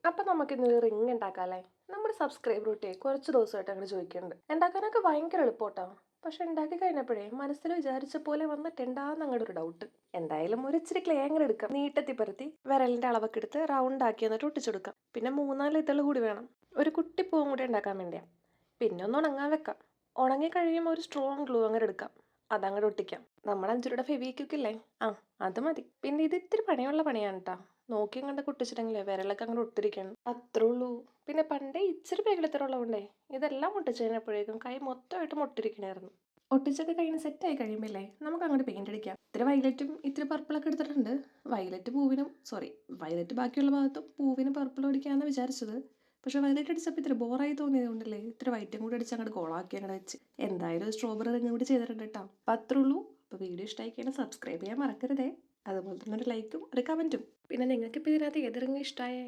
അപ്പം നമുക്കിന്നൊരു റിങ് ഉണ്ടാക്കാമല്ലേ? നമ്മുടെ സബ്സ്ക്രൈബർ കുട്ടിയെ കുറച്ച് ദിവസമായിട്ട് അങ്ങനെ ചോദിക്കുന്നുണ്ട്. ഉണ്ടാക്കാനൊക്കെ ഭയങ്കര എളുപ്പട്ടോ. പക്ഷെ ഉണ്ടാക്കി കഴിഞ്ഞപ്പോഴേ മനസ്സിൽ വിചാരിച്ച പോലെ വന്നിട്ടുണ്ടാന്ന് അങ്ങോട്ട് ഒരു ഡൗട്ട്. എന്തായാലും ഒരു ഇച്ചിരി ക്ലേ അങ്ങനെ എടുക്കാം. നീട്ടത്തി പരത്തി വിരലിന്റെ അളവൊക്കെ എടുത്ത് റൗണ്ട് ആക്കി എന്നിട്ട് ഒട്ടിച്ചെടുക്കാം. പിന്നെ 3-4 ഇതള് കൂടി വേണം. ഒരു കുട്ടിപ്പൂവും കൂടി ഉണ്ടാക്കാൻ വേണ്ടിയാ. പിന്നെ ഒന്ന് ഉണങ്ങാൻ വെക്കാം. ഉണങ്ങി കഴിയുമ്പോൾ ഒരു സ്ട്രോങ് ഗ്ലൂ അങ്ങനെ എടുക്കാം. അതങ്ങോട്ട് ഒട്ടിക്കാം. നമ്മുടെ 5 രൂപയുടെ ഫെവിക്വിക്കില്ലേ? ആ, അത് മതി. പിന്നെ ഇത് ഇത്തിരി പണിയുള്ള പണിയാണ് കേട്ടോ. നോക്കിയും കണ്ടൊക്കെ ഒട്ടിച്ചിട്ടെങ്കിലേ വിരലൊക്കെ അങ്ങോട്ട് ഒട്ടിരിക്കണം. അത്രേ ഉള്ളൂ. പിന്നെ പണ്ടേ ഇച്ചിരി പേകിടത്തരമുള്ളതുകൊണ്ടേ ഇതെല്ലാം ഒട്ടിച്ച് കഴിഞ്ഞപ്പോഴേക്കും കൈ മൊത്തമായിട്ടും ഒട്ടിരിക്കണായിരുന്നു. ഒട്ടിച്ചൊക്കെ കഴിഞ്ഞ് സെറ്റായി കഴിയുമ്പോഴേ നമുക്ക് അങ്ങോട്ട് പെയിന്റ് അടിക്കാം. ഇത്തിരി വയലറ്റും ഇത്തിരി പർപ്പിളൊക്കെ എടുത്തിട്ടുണ്ട്. വയലറ്റ് പൂവിനും വയലറ്റ് ബാക്കിയുള്ള ഭാഗത്തും പൂവിനും പർപ്പിളും അടിക്കാമെന്ന് വിചാരിച്ചത്. പക്ഷെ വയലറ്റ് അടിച്ചപ്പോൾ ഇത്തിരി ബോറായി തോന്നിയതുകൊണ്ടല്ലേ ഇത്തിരി വൈറ്റും കൂടി അടിച്ച് അങ്ങോട്ട് കോളാക്കി അങ്ങോട്ട് വെച്ച്. എന്തായാലും സ്ട്രോബെറി റിങ് കൂടി ചെയ്തിട്ടുണ്ട് കേട്ടോ. അപ്പം അത്രേ ഉള്ളൂ. അപ്പോൾ വീഡിയോ ഇഷ്ടമായി കഴിഞ്ഞാൽ സബ്സ്ക്രൈബ് ചെയ്യാൻ മറക്കരുതേ. അതുപോലെ തന്നെ ഒരു ലൈക്കും ഒരു കമൻറ്റും. പിന്നെ നിങ്ങൾക്ക് ഇപ്പോൾ ഇതിനകത്ത് ഏത് റിങ് ഇഷ്ടമായേ?